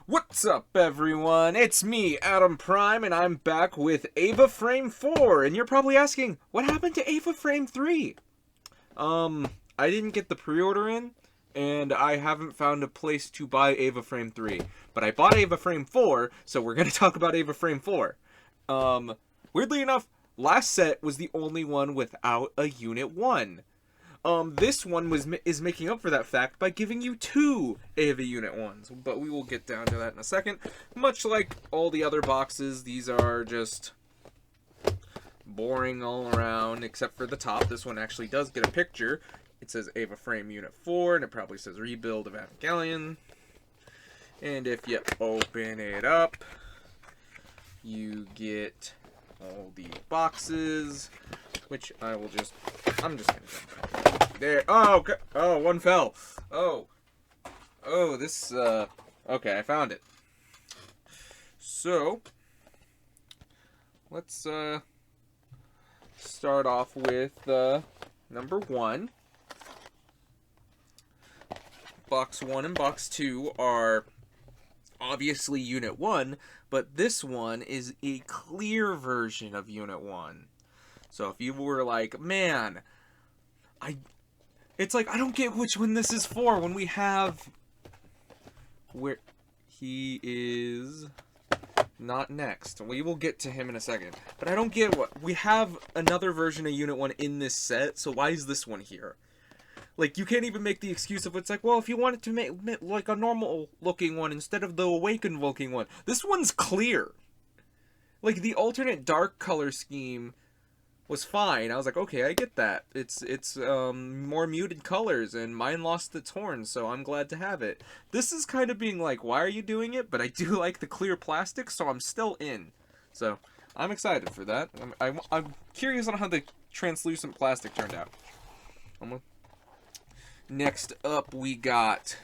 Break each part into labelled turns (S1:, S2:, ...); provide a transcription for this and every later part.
S1: What's up, everyone? It's me, Adam Prime, and I'm back with Eva Frame 4. And you're probably asking, what happened to Eva Frame 3? I didn't get the pre-order in, and I haven't found a place to buy Eva Frame 3. But I bought Eva Frame 4, so we're gonna talk about Eva Frame 4. Weirdly enough, last set was the only one without a Unit 1. This one is making up for that fact by giving you two Eva Unit 1s, but we will get down to that in a second. Much like all the other boxes, these are just boring all around, except for the top. This one actually does get a picture. It says Eva Frame Unit 4, and it probably says Rebuild of Evangelion. And if you open it up, you get all the boxes, which I'm just gonna jump back there. Oh, okay. Oh, one fell. Oh, this. Okay, I found it. So let's start off with number 1. Box 1 and box 2 are obviously Unit 1, but this one is a clear version of Unit 1. So if you were like, man, it's like, I don't get which one this is for when we have, where he is not next. We will get to him in a second. But I don't get what, we have another version of Unit 1 in this set, so why is this one here? Like, you can't even make the excuse of it's like, well, if you wanted to make like a normal looking one instead of the awakened looking one. This one's clear. Like, the alternate dark color scheme was fine. I was like, okay, I get that. It's more muted colors, and mine lost its horn, so I'm glad to have it. This is kind of being like, why are you doing it? But I do like the clear plastic, so I'm still in. So, I'm excited for that. I'm curious on how the translucent plastic turned out. Next up, we got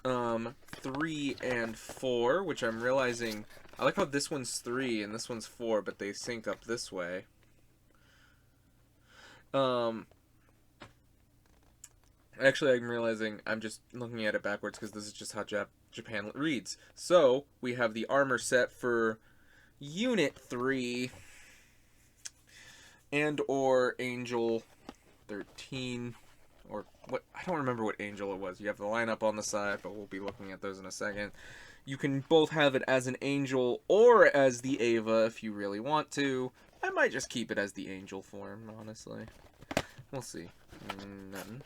S1: 3 and 4, which I'm realizing, I like how this one's 3 and this one's 4, but they sync up this way. Actually, I'm realizing I'm just looking at it backwards because this is just how Japan reads. So, we have the armor set for Unit 3 and or Angel 13. Or what, I don't remember what angel it was. You have the lineup on the side, but we'll be looking at those in a second. You can both have it as an angel or as the Eva if you really want to. I might just keep it as the angel form, honestly. We'll see. Nothing.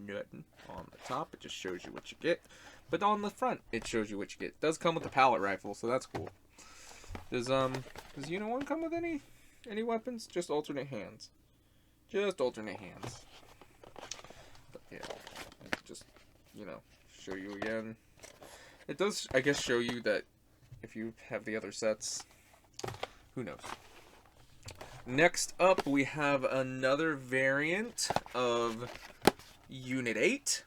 S1: Nothing. On the top, it just shows you what you get. But on the front, it shows you what you get. It does come with a pallet rifle, so that's cool. Does Unit 1 come with any weapons? Just alternate hands. Just alternate hands. But yeah, just, show you again. It does, I guess, show you that if you have the other sets, who knows. Next up, we have another variant of Unit 8.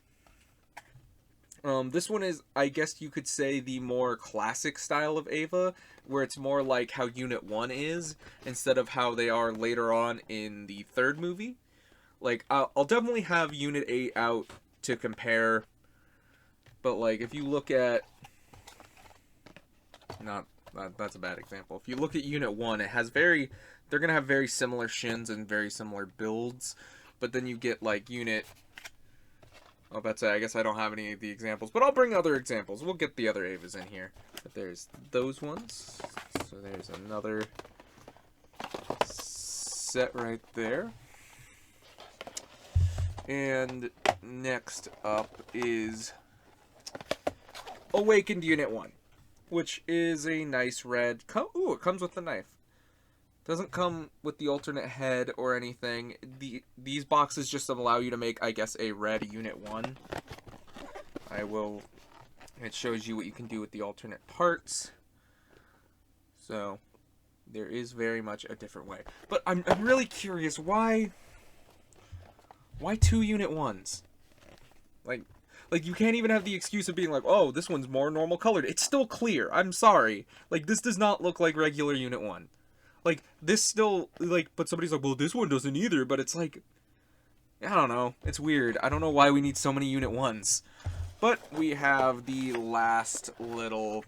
S1: This one is, I guess you could say, the more classic style of Eva, where it's more like how Unit 1 is, instead of how they are later on in the third movie. Like, I'll definitely have Unit 8 out to compare, but, like, if you look at... that's a bad example. If you look at Unit 1, it has they're gonna have very similar shins and very similar builds, but then you get, like, Unit... I'll bet say, I guess I don't have any of the examples, but I'll bring other examples. We'll get the other Evas in here. But there's those ones. So there's another set right there. And next up is Awakened Unit 1, which is a nice red... Ooh, it comes with the knife. Doesn't come with the alternate head or anything. These boxes just allow you to make, I guess, a red Unit 1. It shows you what you can do with the alternate parts. So, there is very much a different way. But I'm really curious, why 2 Unit 1s? Like, you can't even have the excuse of being like, oh, this one's more normal colored. It's still clear. I'm sorry. Like, this does not look like regular Unit 1. Like, this still, like, but somebody's like, well, this one doesn't either, but it's like, I don't know. It's weird. I don't know why we need so many Unit 1s. But we have the last little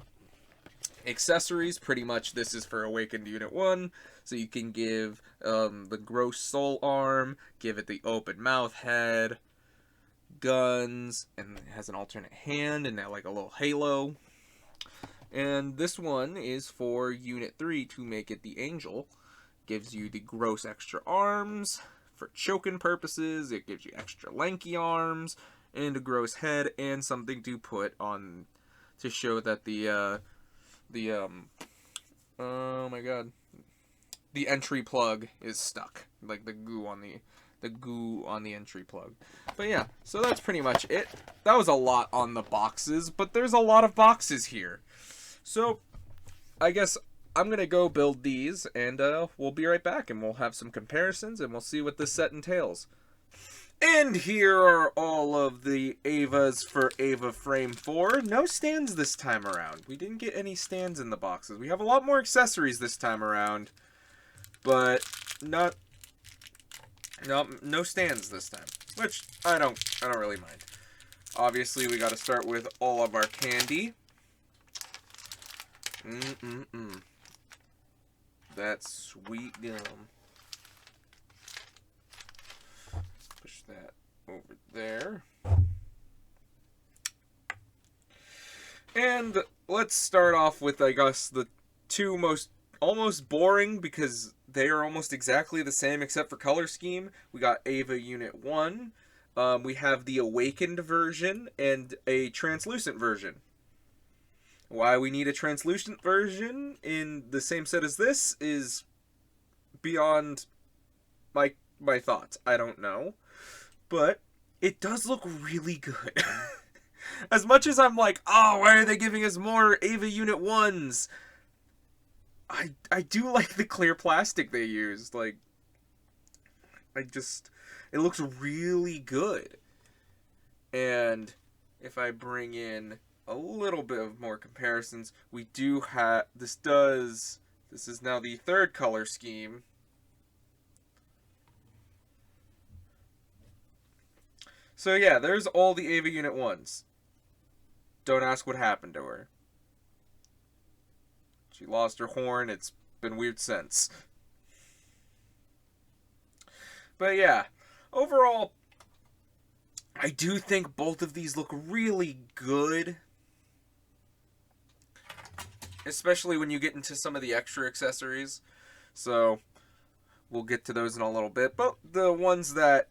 S1: accessories. Pretty much this is for Awakened Unit 1. So you can give the Gross Soul Arm, give it the Open Mouth Head, guns, and it has an alternate hand and like a little halo. And this one is for Unit 3 to make it the Angel. Gives you the gross extra arms for choking purposes. It gives you extra lanky arms and a gross head and something to put on to show that oh my god, the entry plug is stuck, like the goo on the entry plug. But yeah, so that's pretty much it. That was a lot on the boxes, but there's a lot of boxes here. So I guess I'm gonna go build these, and we'll be right back, and we'll have some comparisons, and we'll see what this set entails. And here are all of the Evas for Eva Frame 4. No stands this time around. We didn't get any stands in the boxes. We have a lot more accessories this time around, but no stands this time, which I don't really mind. Obviously, we got to start with all of our candy. That's sweet gum. Push that over there. And let's start off with, I guess, the two most almost boring, because they are almost exactly the same except for color scheme. We got Eva Unit 1. We have the Awakened version and a translucent version. Why we need a translucent version in the same set as this is beyond my thoughts. I don't know. But it does look really good. As much as I'm like, oh, why are they giving us more Eva Unit 1s? I do like the clear plastic they used. Like, it looks really good. And if I bring in a little bit of more comparisons, we do have, this is now the third color scheme. So yeah, there's all the Eva Unit 1s. Don't ask what happened to her. She lost her horn, it's been weird since. But yeah, overall, I do think both of these look really good. Especially when you get into some of the extra accessories. So, we'll get to those in a little bit. But the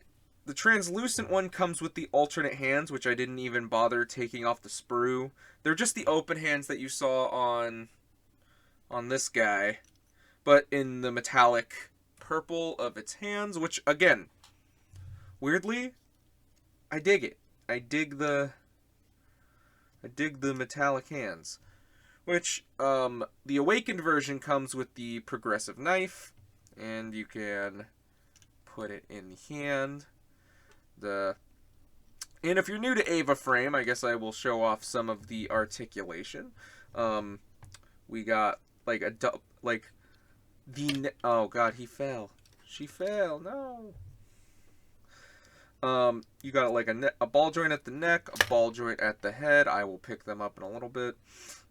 S1: translucent one comes with the alternate hands, which I didn't even bother taking off the sprue. They're just the open hands that you saw on this guy, but in the metallic purple of its hands, which, again, weirdly, I dig it. I dig the metallic hands. Which, the Awakened version comes with the progressive knife, and you can put it in the hand. And if you're new to Eva Frame, I guess I will show off some of the articulation. We got oh god, he fell. She fell. No. You got like a ball joint at the neck, a ball joint at the head. I will pick them up in a little bit.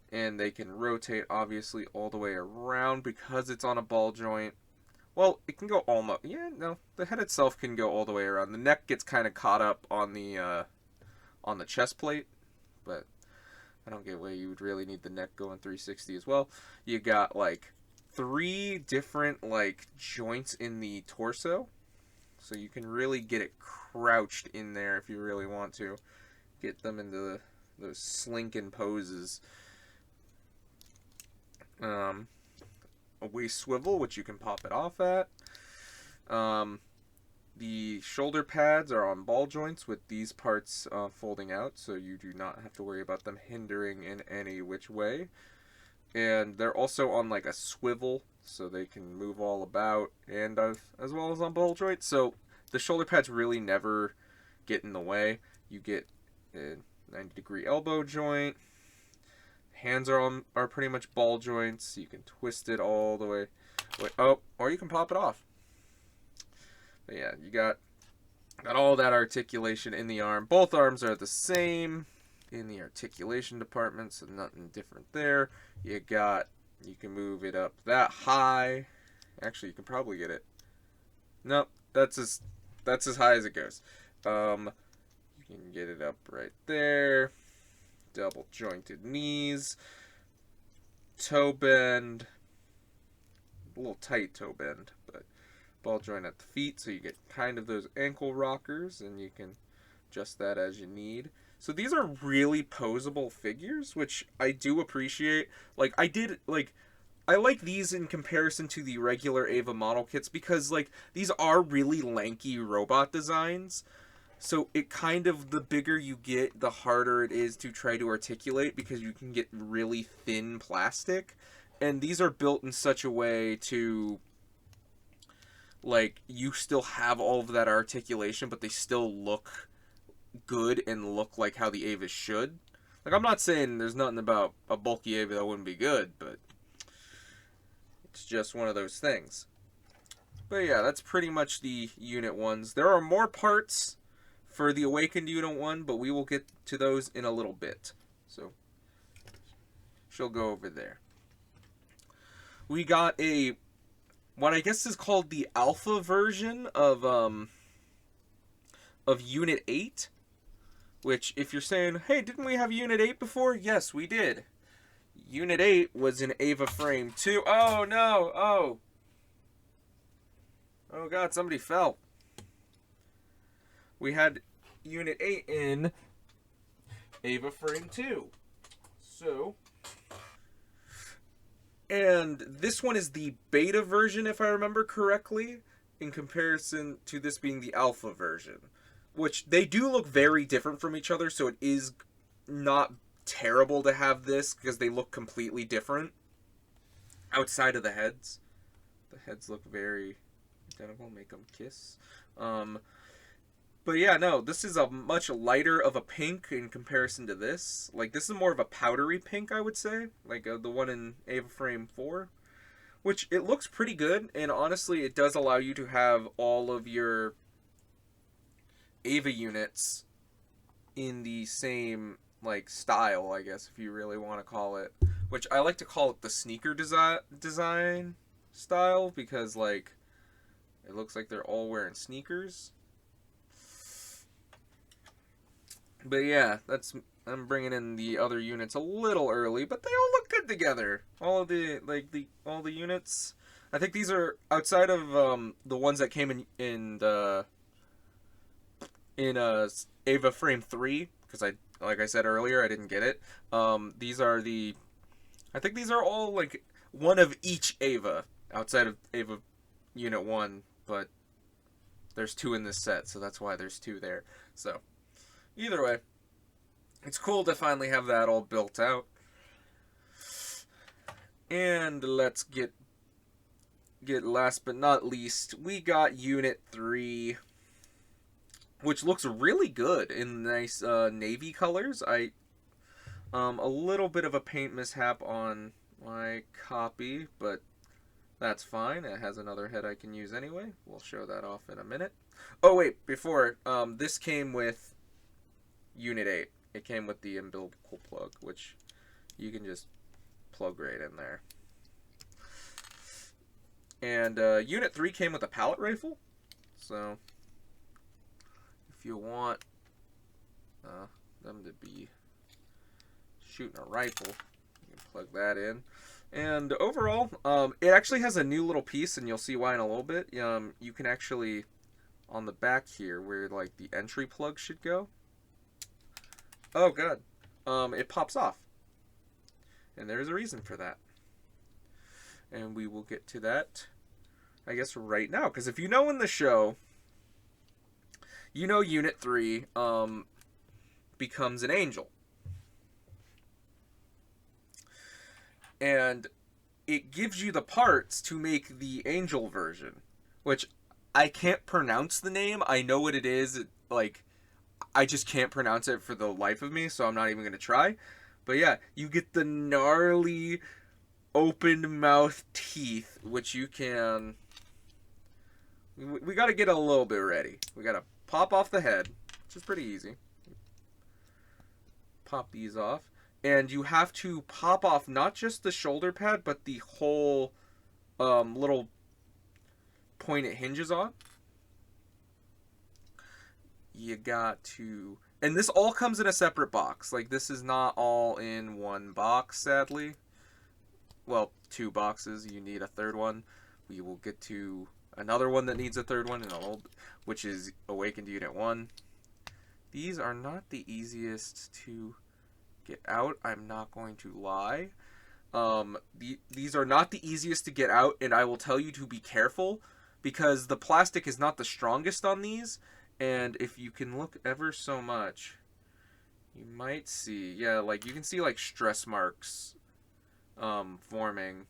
S1: And they can rotate, obviously, all the way around because it's on a ball joint. Well, it can go almost... Yeah, no. The head itself can go all the way around. The neck gets kind of caught up on the chest plate. But I don't get why you would really need the neck going 360 as well. You got, like, 3 different, like, joints in the torso. So you can really get it crouched in there if you really want to. Get them into those slinking poses. A waist swivel, which you can pop it off at. The shoulder pads are on ball joints with these parts folding out, so you do not have to worry about them hindering in any which way. And they're also on like a swivel, so they can move all about, and as well as on ball joints. So the shoulder pads really never get in the way. You get a 90-degree elbow joint. Hands are pretty much ball joints. So you can twist it all the way. Oh, or you can pop it off. But yeah, you got all that articulation in the arm. Both arms are the same. in the articulation department, so nothing different there. You can move it up that high. Actually, you can probably get it. Nope, that's as high as it goes. You can get it up right there. Double jointed knees. Toe bend. A little tight toe bend, but ball joint at the feet, so you get kind of those ankle rockers, and you can adjust that as you need. So these are really posable figures, which I do appreciate. I like these in comparison to the regular Eva model kits because, like, these are really lanky robot designs. So it kind of, the bigger you get, the harder it is to try to articulate because you can get really thin plastic. And these are built in such a way to, like, you still have all of that articulation, but they still look good and look like how the Evas should. Like, I'm not saying there's nothing about a bulky Eva that wouldn't be good, but it's just one of those things. But yeah, that's pretty much the Unit 1s. There are more parts for the Awakened Unit 1, but we will get to those in a little bit. So, she'll go over there. We got what I guess is called the alpha version of Unit 8, which, if you're saying, hey, didn't we have Unit 8 before? Yes, we did. Unit 8 was in Eva Frame 2. Oh, no. Oh. Oh, God, somebody fell. We had Unit 8 in Eva Frame 2. So, and this one is the beta version, if I remember correctly, in comparison to this being the alpha version. Which, they do look very different from each other, so it is not terrible to have this, because they look completely different. Outside of the heads. The heads look very identical, make them kiss. But yeah, no, this is a much lighter of a pink in comparison to this. Like, this is more of a powdery pink, I would say. Like, the one in Eva Frame 4. Which, it looks pretty good, and honestly, it does allow you to have all of your Eva units in the same, like, style, I guess, if you really want to call it. Which, I like to call it the sneaker design style, because, like, it looks like they're all wearing sneakers. But yeah, I'm bringing in the other units a little early, but they all look good together. All the units. I think these are outside of the ones that came in Eva Frame 3, because like I said earlier, I didn't get it. These are I think these are all like one of each Eva outside of Eva Unit 1, but there's 2 in this set, so that's why there's 2 there. So either way, it's cool to finally have that all built out. And let's get last but not least, we got Unit 3, which looks really good in nice navy colors. A little bit of a paint mishap on my copy, but that's fine. It has another head I can use anyway. We'll show that off in a minute. Oh wait, before, this came with Unit 8. It came with the umbilical plug, which you can just plug right in there. And Unit 3 came with a pallet rifle. So, if you want them to be shooting a rifle, you can plug that in. And overall, it actually has a new little piece, and you'll see why in a little bit. You can actually, on the back here, where like the entry plug should go. Oh god, it pops off, and there's a reason for that. And we will get to that, I guess, right now. Because if you know in the show, you know Unit 3 becomes an angel. And it gives you the parts to make the angel version. Which, I can't pronounce the name. I know what it is. I just can't pronounce it for the life of me, so I'm not even going to try. But yeah, you get the gnarly open mouth teeth, which you can... We got to get a little bit ready. We got to pop off the head, which is pretty easy. pop these off. And you have to pop off not just the shoulder pad, but the whole little point it hinges on. You got to... And this all comes in a separate box. Like, this is not all in one box, sadly. Well, 2 boxes. You need a third one. We will get to another one that needs a third one, which is Awakened Unit 1. These are not the easiest to get out. I'm not going to lie. These are not the easiest to get out, and I will tell you to be careful, because the plastic is not the strongest on these. And if you can look ever so much, you might see, yeah, like you can see like stress marks forming,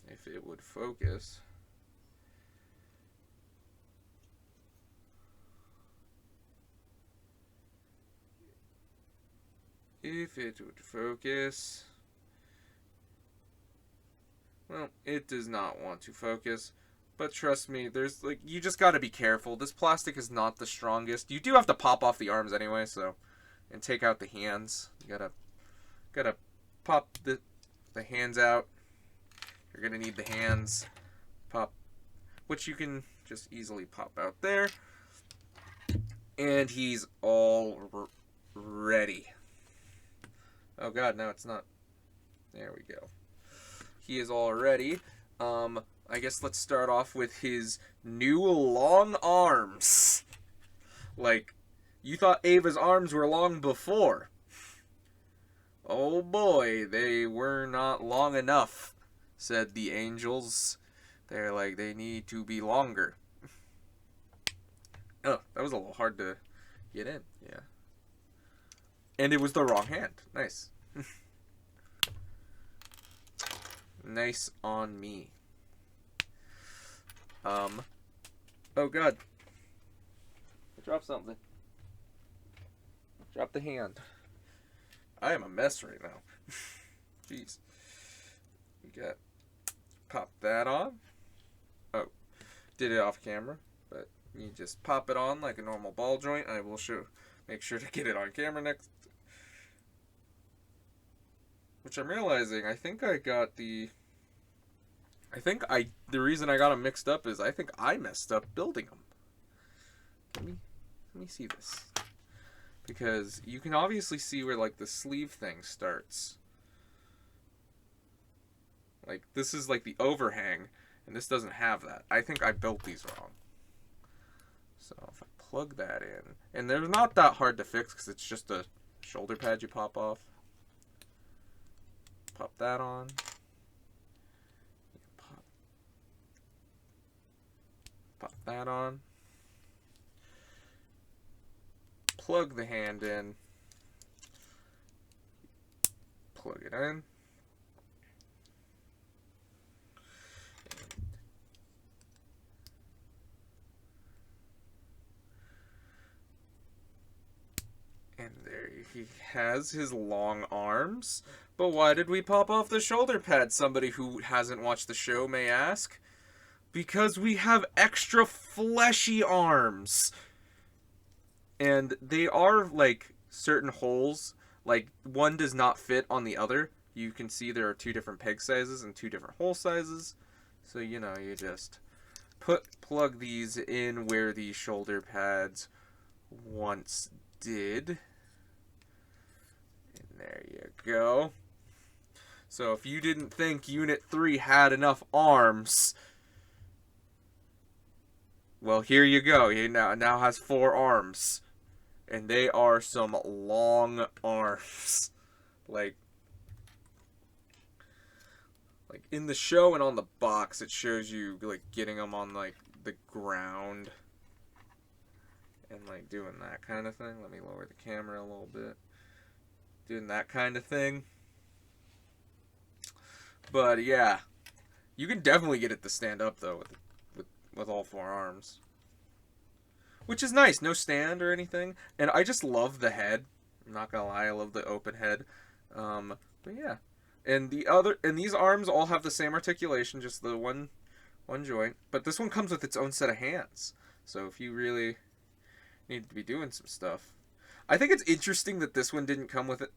S1: if it would focus. If it would focus. Well, it does not want to focus. But trust me, there's like, you just gotta be careful. This plastic is not the strongest. You do have to pop off the arms anyway, so, and take out the hands. You gotta pop the hands out. You're gonna need the hands. Pop, which you can just easily pop out there. And he's all ready. Oh god, no, it's not. There we go. He is all ready. I guess let's start off with his new long arms. Like, you thought Eva's arms were long before. Oh boy, they were not long enough, said the angels. They're like, they need to be longer. Oh, that was a little hard to get in, yeah. And it was the wrong hand. Nice. Nice on me. Oh god. I dropped something. Drop the hand. I am a mess right now. Jeez. We got... Pop that on. Oh. Did it off camera. But you just pop it on like a normal ball joint. I will make sure to get it on camera next. Which I'm realizing, I think I got the... the reason I got them mixed up is I think I messed up building them. Let me see this. Because you can obviously see where like the sleeve thing starts. Like this is like the overhang, and this doesn't have that. I think I built these wrong. So if I plug that in, and they're not that hard to fix because it's just a shoulder pad you pop off. Pop that on. Pop that on. Plug the hand in. Plug it in. And there he has his long arms. But why did we pop off the shoulder pad? Somebody who hasn't watched the show may ask. Because we have extra fleshy arms. And they are, like, certain holes. Like, one does not fit on the other. You can see there are 2 different peg sizes and 2 different hole sizes. So, you know, you just plug these in where the shoulder pads once did. And there you go. So, if you didn't think Unit 3 had enough arms... Well, here you go. He now has 4 arms. And they are some long arms. Like in the show and on the box, it shows you, like, getting them on, like, the ground. And, like, doing that kind of thing. Let me lower the camera a little bit. Doing that kind of thing. But, yeah. You can definitely get it to stand up, though, with all 4 arms. Which is nice. No stand or anything. And I just love the head. I'm not gonna lie, I love the open head. But yeah. And these arms all have the same articulation, just the one joint. But this one comes with its own set of hands. So if you really need to be doing some stuff. I think it's interesting that this one didn't come with it.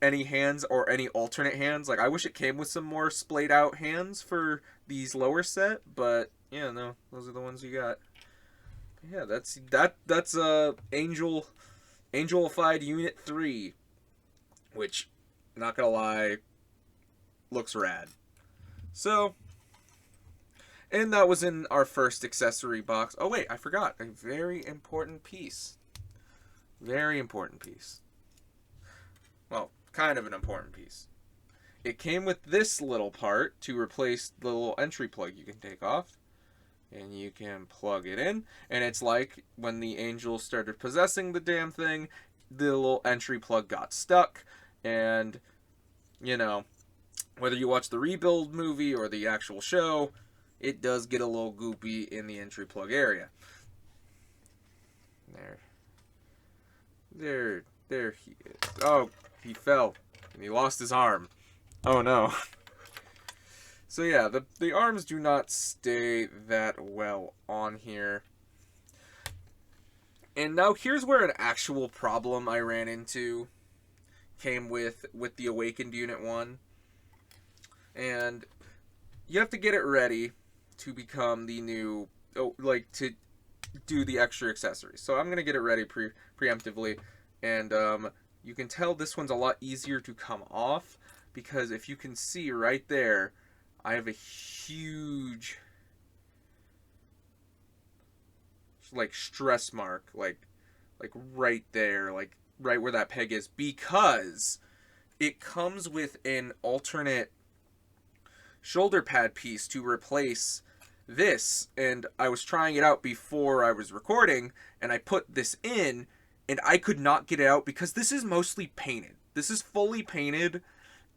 S1: any hands or any alternate hands. Like, I wish it came with some more splayed out hands for these lower set, but yeah, no, those are the ones you got. Yeah, that's Angelified Unit 3, which, not gonna lie, looks rad. So, and that was in our first accessory box. Oh wait, I forgot a very important piece. Very important piece. Well, kind of an important piece. It came with this little part to replace the little entry plug you can take off. And you can plug it in. And it's like when the angels started possessing the damn thing, the little entry plug got stuck. And, you know, whether you watch the Rebuild movie or the actual show, it does get a little goopy in the entry plug area. There he is. Oh, he fell. And he lost his arm. Oh no. So yeah, the arms do not stay that well on here. And now here's where an actual problem I ran into came with the Awakened Unit 1. And you have to get it ready to become the new, to do the extra accessories. So I'm going to get it ready preemptively. And you can tell this one's a lot easier to come off, because if you can see right there, I have a huge, like, stress mark, like right there, like right where that peg is, because it comes with an alternate shoulder pad piece to replace this. And I was trying it out before I was recording, and I put this in, and I could not get it out because this is mostly painted. This is fully painted.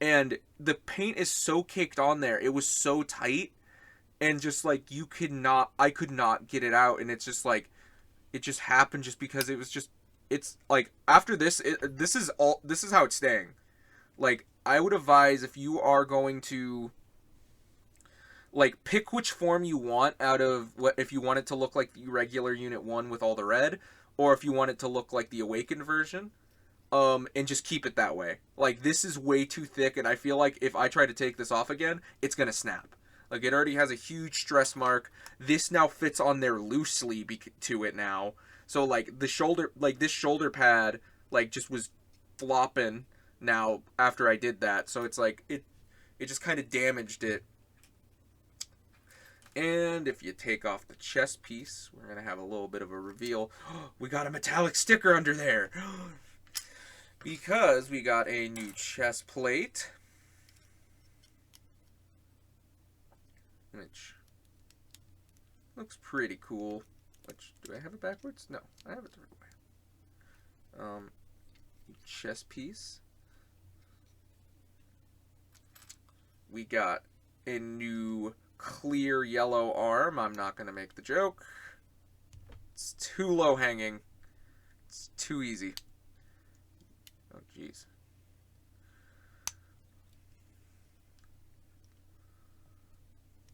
S1: And the paint is so caked on there. It was so tight. And just like, I could not get it out. And it's just like, it just happened just because it was just, it's like, after this, this is how it's staying. Like, I would advise, if you are going to, like, pick which form you want out of if you want it to look like the regular Unit 1 with all the red, or if you want it to look like the Awakened version. And just keep it that way. Like, this is way too thick, and I feel like if I try to take this off again, it's gonna snap. Like, it already has a huge stress mark. This now fits on there loosely to it now. So, like, this shoulder pad, like, just was flopping now after I did that. So it's like, it just kind of damaged it. And if you take off the chest piece, we're gonna have a little bit of a reveal. We got a metallic sticker under there. Because we got a new chest plate, which looks pretty cool. Which, do I have it backwards? No, I have it the right way. Chest piece. We got a new clear yellow arm. I'm not going to make the joke. It's too low hanging. It's too easy. Oh, jeez.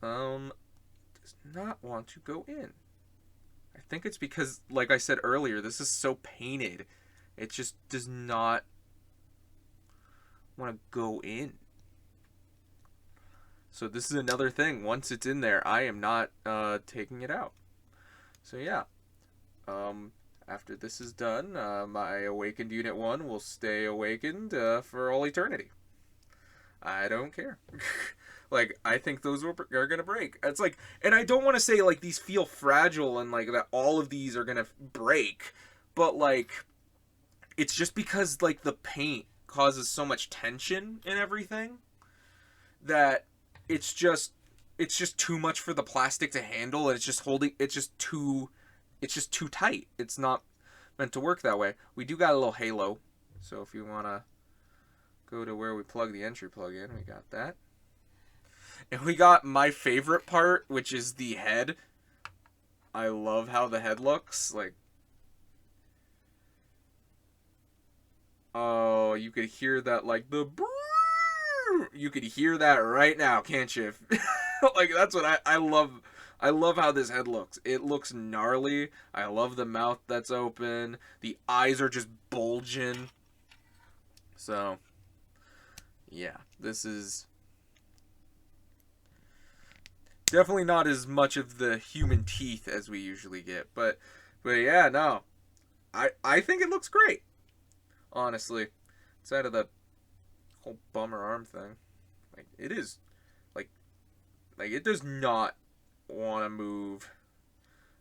S1: Does not want to go in. I think it's because, like I said earlier, this is so painted. It just does not want to go in. So this is another thing. Once it's in there, I am not taking it out. So yeah. After this is done, my Awakened Unit 1 will stay awakened for all eternity. I don't care. Like, I think those are going to break. It's like, and I don't want to say, like, these feel fragile and, like, that all of these are going to break. But, like, it's just because, like, the paint causes so much tension and everything that it's just too much for the plastic to handle, and it's just too tight. It's not meant to work that way. We do got a little halo, so if you want to go to where we plug the entry plug in, we got that. And we got my favorite part, which is the head. I love how the head looks. Like, oh, you could hear that, like, you could hear that right now, can't you? Like, that's what I love. I love how this head looks. It looks gnarly. I love the mouth that's open. The eyes are just bulging. So, yeah, this is definitely not as much of the human teeth as we usually get, but yeah, no, I think it looks great, honestly. Outside of the whole bummer arm thing, like it is, like it does not want to move.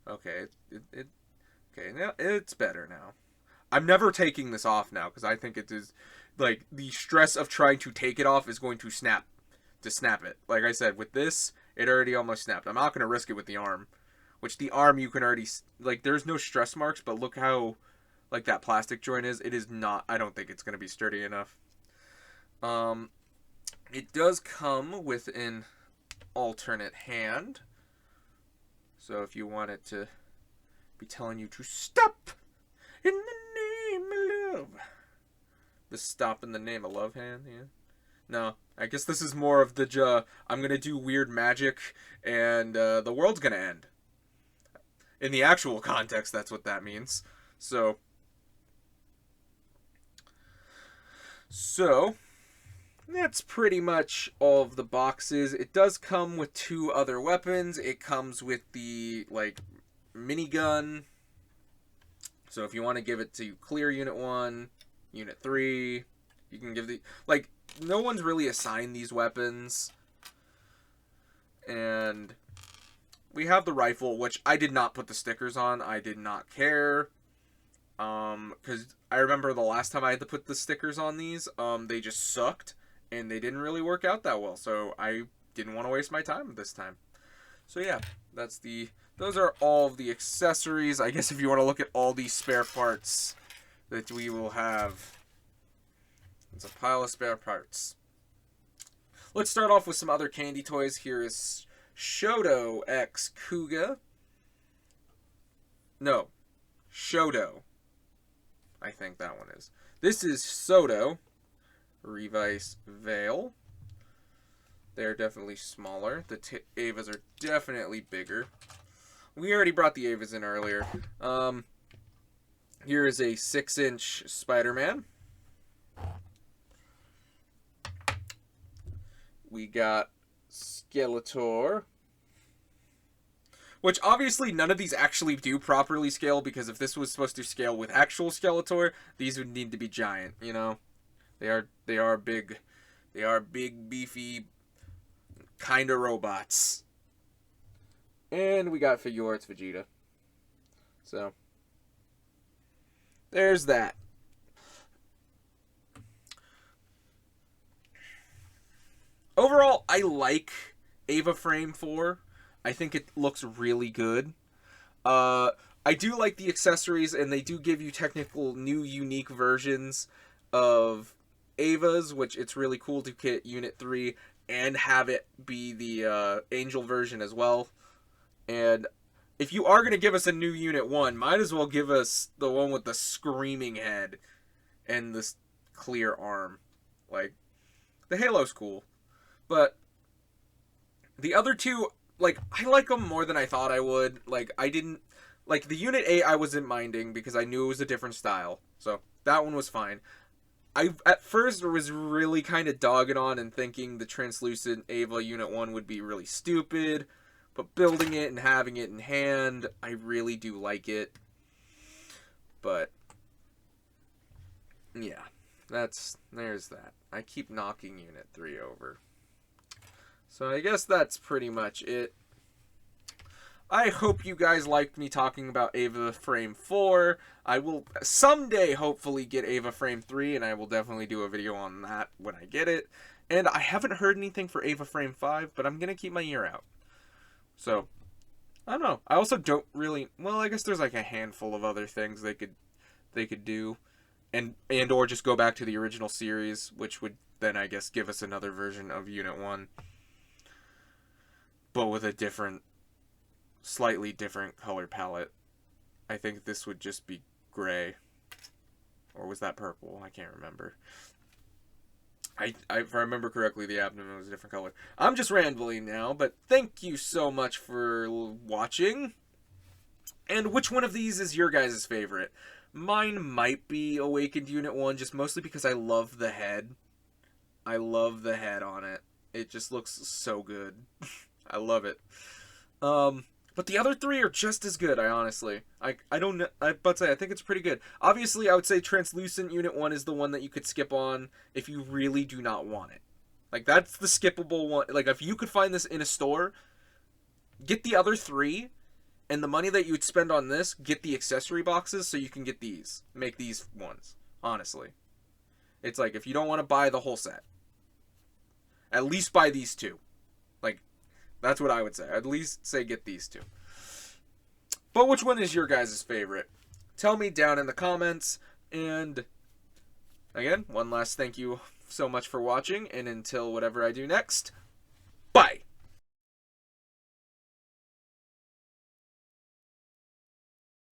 S1: Okay, okay, now it's better now. I'm never taking this off now because I think it is, like, the stress of trying to take it off is going to snap it. Like I said, with this, it already almost snapped. I'm not going to risk it with the arm, which the arm you can already, like, there's no stress marks, but look how, like, that plastic joint is. It is not, I don't think it's going to be sturdy enough. It does come with an alternate hand. So if you want it to be telling you to stop in the name of love. The stop in the name of love hand, yeah. No, I guess this is more of the I'm gonna do weird magic and the world's gonna end. In the actual context, that's what that means. So that's pretty much all of the boxes. It does come with 2 other weapons. It comes with the, like, minigun. So if you want to give it to clear Unit 1, Unit 3, you can give the... Like, no one's really assigned these weapons. And we have the rifle, which I did not put the stickers on. I did not care. Because I remember the last time I had to put the stickers on these, they just sucked. And they didn't really work out that well. So I didn't want to waste my time this time. So yeah, those are all of the accessories. I guess if you want to look at all these spare parts that we will have, it's a pile of spare parts. Let's start off with some other candy toys. Here is Shoto X Kuga. No, Shoto. I think that one is. This is Soto. Revice Veil. They're definitely smaller. The Evas are definitely bigger. We already brought the Evas in earlier. Here is a 6-inch Spider-Man. We got Skeletor. Which, obviously, none of these actually do properly scale, because if this was supposed to scale with actual Skeletor, these would need to be giant, you know? They are big. They are big, beefy, kind of robots. And we got Figure Arts Vegeta. So, there's that. Overall, I like Eva Frame 4. I think it looks really good. I do like the accessories, and they do give you technical new unique versions of Evas, which it's really cool to get Unit 3 and have it be the Angel version as well. And if you are going to give us a new Unit 1, might as well give us the one with the screaming head and this clear arm. Like, the Halo's cool. But the other two, like, I like them more than I thought I would. Like, I didn't... Like, the Unit 8 I wasn't minding because I knew it was a different style. So, that one was fine. I, at first, was really kind of dogging on and thinking the translucent Eva Unit 1 would be really stupid. But building it and having it in hand, I really do like it. But, yeah, there's that. I keep knocking Unit 3 over. So I guess that's pretty much it. I hope you guys liked me talking about Eva Frame 4. I will someday hopefully get Eva Frame 3, and I will definitely do a video on that when I get it. And I haven't heard anything for Eva Frame 5, but I'm going to keep my ear out. So, I don't know. I also don't really... Well, I guess there's like a handful of other things they could do. And or just go back to the original series, which would then, I guess, give us another version of Unit 1. But with a different... slightly different color palette. I think this would just be gray. Or was that purple? I can't remember. If I remember correctly, the abdomen was a different color. I'm just rambling now, but thank you so much for watching. And which one of these is your guys' favorite? Mine might be Awakened Unit 1, just mostly because I love the head. I love the head on it. It just looks so good. I love it. But the other three are just as good. I don't know. I think it's pretty good. Obviously, I would say translucent unit 1 is the one that you could skip on if you really do not want it. Like, that's the skippable one. Like, if you could find this in a store, get the other three, and the money that you would spend on this, get the accessory boxes so you can get these. Make these ones. Honestly. It's like, if you don't want to buy the whole set, at least buy these two. Like, that's what I would say. At least say get these two. But which one is your guys' favorite? Tell me down in the comments. And again, one last thank you so much for watching. And until whatever I do next, bye!